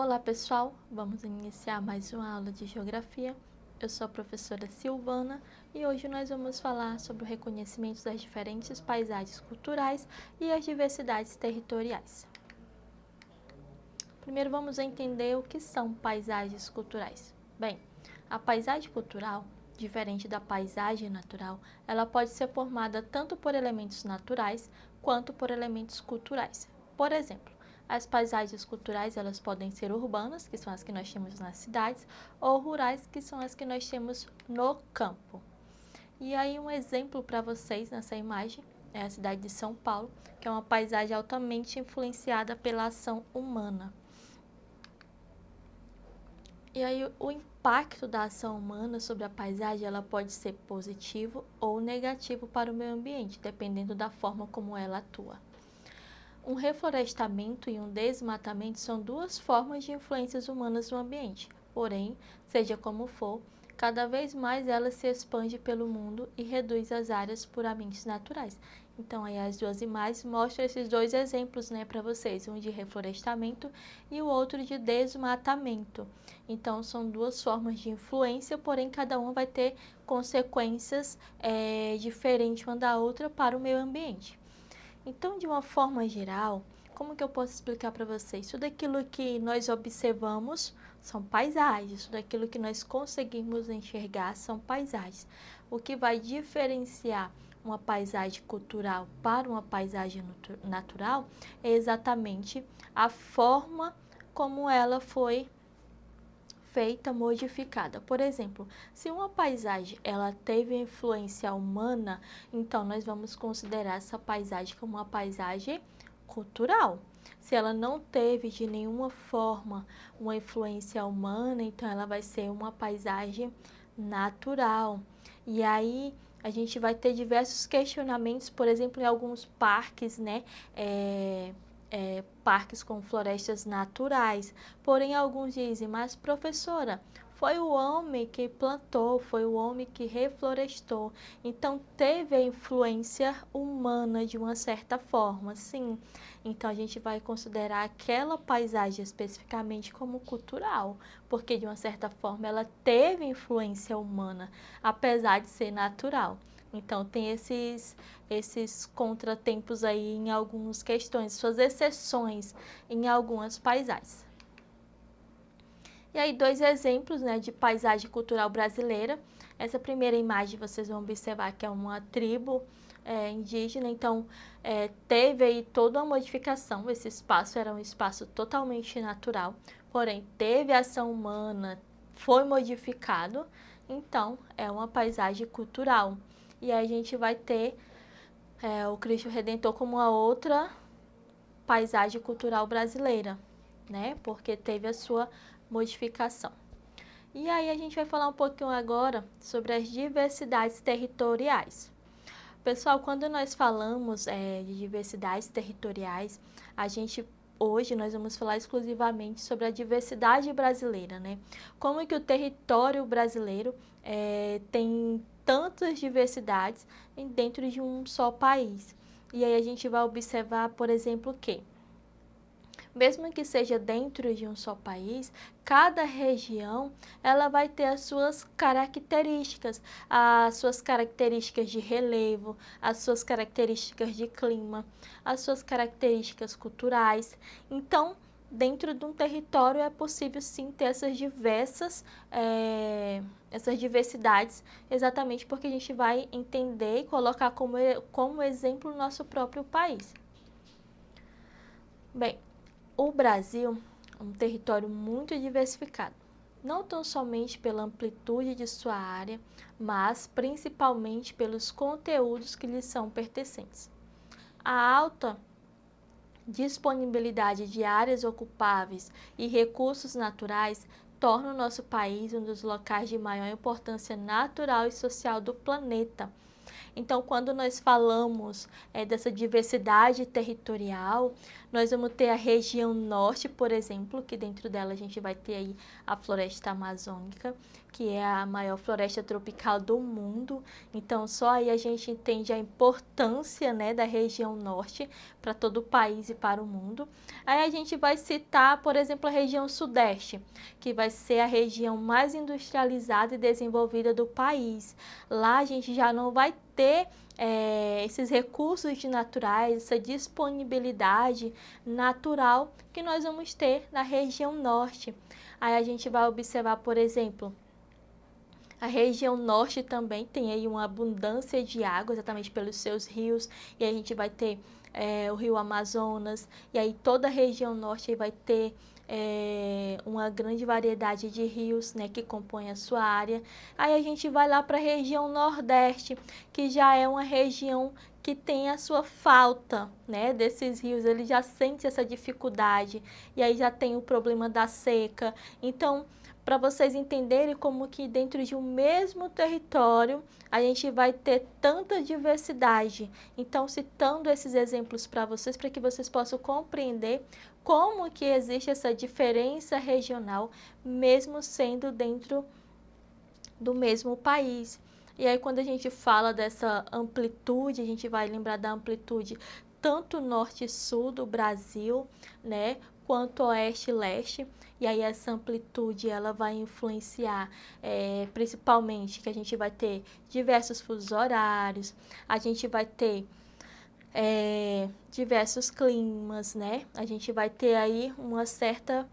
Olá pessoal, vamos iniciar mais uma aula de Geografia. Eu sou a professora Silvana e hoje nós vamos falar sobre o reconhecimento das diferentes paisagens culturais e as diversidades territoriais. Primeiro vamos entender o que são paisagens culturais. Bem, a paisagem cultural, diferente da paisagem natural, ela pode ser formada tanto por elementos naturais quanto por elementos culturais. Por exemplo, as paisagens culturais elas podem ser urbanas, que são as que nós temos nas cidades, ou rurais, que são as que nós temos no campo. E aí um exemplo para vocês nessa imagem é a cidade de São Paulo, que é uma paisagem altamente influenciada pela ação humana. E aí o impacto da ação humana sobre a paisagem ela pode ser positivo ou negativo para o meio ambiente, dependendo da forma como ela atua. Um reflorestamento e um desmatamento são duas formas de influências humanas no ambiente, porém, seja como for, cada vez mais ela se expande pelo mundo e reduz as áreas puramente naturais. Então, aí as duas imagens mostram esses dois exemplos, né, para vocês, um de reflorestamento e o outro de desmatamento. Então, são duas formas de influência, porém, cada uma vai ter consequências diferentes uma da outra para o meio ambiente. Então, de uma forma geral, como que eu posso explicar para vocês? Tudo aquilo que nós observamos são paisagens, tudo aquilo que nós conseguimos enxergar são paisagens. O que vai diferenciar uma paisagem cultural para uma paisagem natural é exatamente a forma como ela foi feita, modificada. Por exemplo, se uma paisagem ela teve influência humana, então nós vamos considerar essa paisagem como uma paisagem cultural. Se ela não teve de nenhuma forma uma influência humana, então ela vai ser uma paisagem natural. E aí a gente vai ter diversos questionamentos, por exemplo, em alguns parques, né? Parques com florestas naturais. Porém, alguns dizem, mas professora, foi o homem que plantou, foi o homem que reflorestou. Então, teve a influência humana de uma certa forma, sim. Então, a gente vai considerar aquela paisagem especificamente como cultural, porque de uma certa forma ela teve influência humana, apesar de ser natural. Então, tem esses contratempos aí em algumas questões, suas exceções em algumas paisagens. E aí, dois exemplos, né, de paisagem cultural brasileira. Essa primeira imagem vocês vão observar que é uma tribo indígena, então teve aí toda uma modificação. Esse espaço era um espaço totalmente natural, porém teve ação humana, foi modificado, então é uma paisagem cultural. E aí a gente vai ter o Cristo Redentor como uma outra paisagem cultural brasileira, né? Porque teve a sua modificação. E aí a gente vai falar um pouquinho agora sobre as diversidades territoriais. Pessoal, quando nós falamos de diversidades territoriais, hoje nós vamos falar exclusivamente sobre a diversidade brasileira, né? Como que o território brasileiro tem tantas diversidades dentro de um só país. E aí a gente vai observar, por exemplo, que mesmo que seja dentro de um só país, cada região ela vai ter as suas características de relevo, as suas características de clima, as suas características culturais. Então, dentro de um território é possível sim ter essas diversidades, exatamente porque a gente vai entender e colocar como exemplo o nosso próprio país. Bem, o Brasil é um território muito diversificado, não tão somente pela amplitude de sua área, mas principalmente pelos conteúdos que lhe são pertencentes. A alta disponibilidade de áreas ocupáveis e recursos naturais torna o nosso país um dos locais de maior importância natural e social do planeta. Então, quando nós falamos dessa diversidade territorial, nós vamos ter a região norte, por exemplo, que dentro dela a gente vai ter aí a floresta amazônica, que é a maior floresta tropical do mundo. Então, só aí a gente entende a importância, né, da região norte para todo o país e para o mundo. Aí a gente vai citar, por exemplo, a região sudeste, que vai ser a região mais industrializada e desenvolvida do país. Lá a gente já não vai ter esses recursos naturais, essa disponibilidade natural que nós vamos ter na região norte. Aí a gente vai observar, por exemplo, a região norte também tem aí uma abundância de água, exatamente pelos seus rios, e a gente vai ter o rio Amazonas, e aí toda a região norte vai ter uma grande variedade de rios, né, que compõem a sua área. Aí a gente vai lá para a região nordeste, que já é uma região que tem a sua falta, né, desses rios, ele já sente essa dificuldade, e aí já tem o problema da seca. Então, para vocês entenderem como que dentro de um mesmo território a gente vai ter tanta diversidade. Então, citando esses exemplos para vocês, para que vocês possam compreender como que existe essa diferença regional, mesmo sendo dentro do mesmo país. E aí, quando a gente fala dessa amplitude, a gente vai lembrar da amplitude tanto norte e sul do Brasil, né, quanto oeste e leste. E aí essa amplitude ela vai influenciar principalmente que a gente vai ter diversos fusos horários, a gente vai ter diversos climas, né? A gente vai ter aí uma certa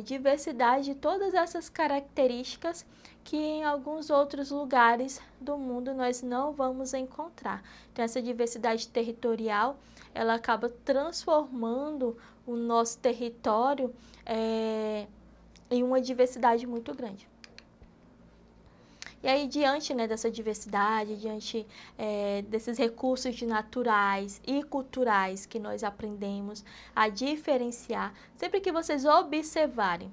diversidade de todas essas características que em alguns outros lugares do mundo nós não vamos encontrar. Então, essa diversidade territorial, ela acaba transformando o nosso território em uma diversidade muito grande. E aí, diante, né, dessa diversidade, diante desses recursos naturais e culturais que nós aprendemos a diferenciar, sempre que vocês observarem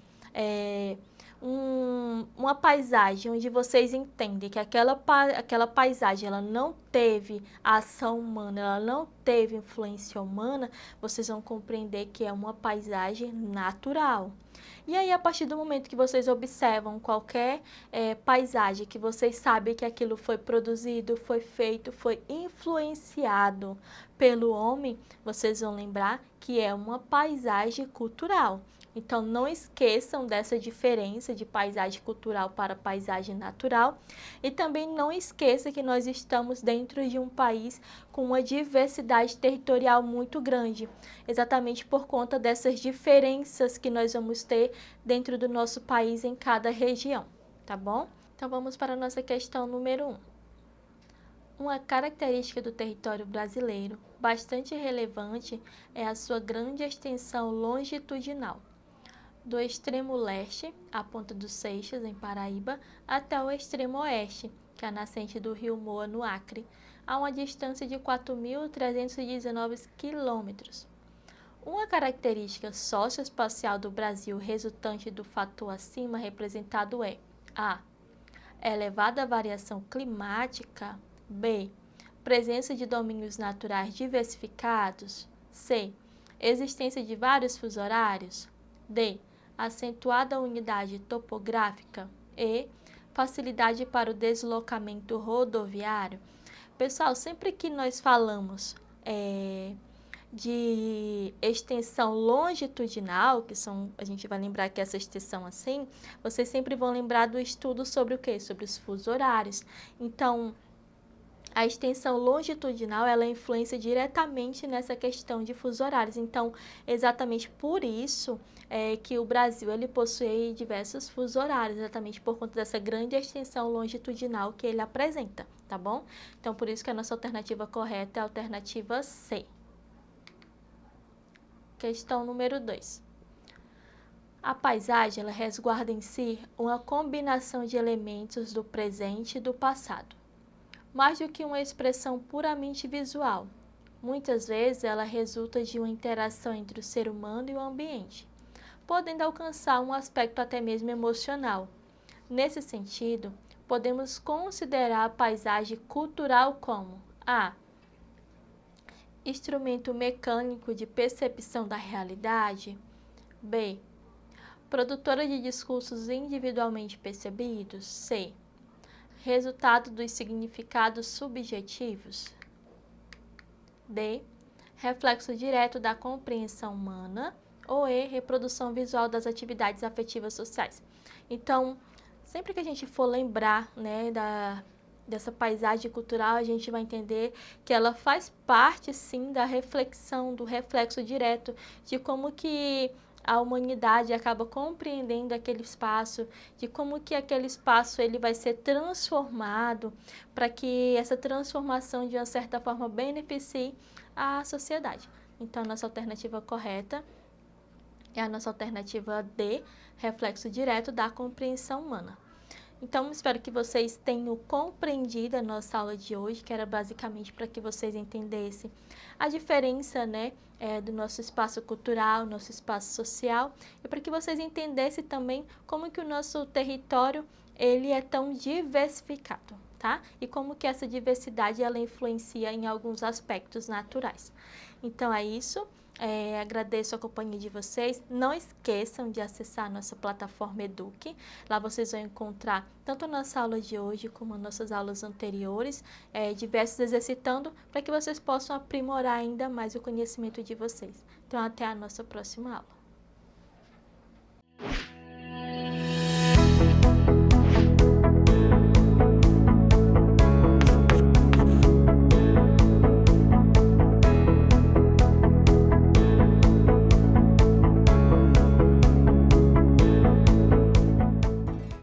uma paisagem onde vocês entendem que aquela paisagem ela não teve ação humana, ela não teve influência humana, vocês vão compreender que é uma paisagem natural. E aí, a partir do momento que vocês observam qualquer paisagem, que vocês sabem que aquilo foi produzido, foi feito, foi influenciado pelo homem, vocês vão lembrar que é uma paisagem cultural. Então, não esqueçam dessa diferença de paisagem cultural para paisagem natural. E também não esqueça que nós estamos dentro de um país com uma diversidade territorial muito grande, exatamente por conta dessas diferenças que nós vamos ter dentro do nosso país em cada região, tá bom? Então, vamos para a nossa questão número 1. Uma característica do território brasileiro bastante relevante é a sua grande extensão longitudinal. Do extremo leste, a Ponta dos Seixas, em Paraíba, até o extremo oeste, que é a nascente do rio Moa, no Acre, a uma distância de 4.319 quilômetros. Uma característica socioespacial do Brasil resultante do fator acima representado é a. Elevada variação climática. B. Presença de domínios naturais diversificados. C. Existência de vários fusos horários. D. Acentuada unidade topográfica. E. Facilidade para o deslocamento rodoviário. Pessoal, sempre que nós falamos de extensão longitudinal, que são, a gente vai lembrar que essa extensão assim, vocês sempre vão lembrar do estudo sobre o quê? Sobre os fusos horários. Então, a extensão longitudinal, ela influencia diretamente nessa questão de fusos horários. Então, exatamente por isso que o Brasil ele possui diversos fusos horários, exatamente por conta dessa grande extensão longitudinal que ele apresenta, tá bom? Então, por isso que a nossa alternativa correta é a alternativa C. Questão número 2. A paisagem ela resguarda em si uma combinação de elementos do presente e do passado. Mais do que uma expressão puramente visual, muitas vezes ela resulta de uma interação entre o ser humano e o ambiente, podendo alcançar um aspecto até mesmo emocional. Nesse sentido, podemos considerar a paisagem cultural como A. Instrumento mecânico de percepção da realidade. B. Produtora de discursos individualmente percebidos. C. Resultado dos significados subjetivos. D. Reflexo direto da compreensão humana. Ou E. Reprodução visual das atividades afetivas sociais. Então, sempre que a gente for lembrar, né, dessa paisagem cultural, a gente vai entender que ela faz parte, sim, da reflexão, do reflexo direto de como que a humanidade acaba compreendendo aquele espaço, de como que aquele espaço ele vai ser transformado para que essa transformação, de uma certa forma, beneficie a sociedade. Então, a nossa alternativa correta é a nossa alternativa D, reflexo direto da compreensão humana. Então, espero que vocês tenham compreendido a nossa aula de hoje, que era basicamente para que vocês entendessem a diferença, né, do nosso espaço cultural, nosso espaço social, e para que vocês entendessem também como que o nosso território ele é tão diversificado, tá? E como que essa diversidade ela influencia em alguns aspectos naturais. Então, é isso. Agradeço a companhia de vocês. Não esqueçam de acessar a nossa plataforma Eduque. Lá vocês vão encontrar tanto a nossa aula de hoje como as nossas aulas anteriores, diversos exercitando, para que vocês possam aprimorar ainda mais o conhecimento de vocês. Então, até a nossa próxima aula.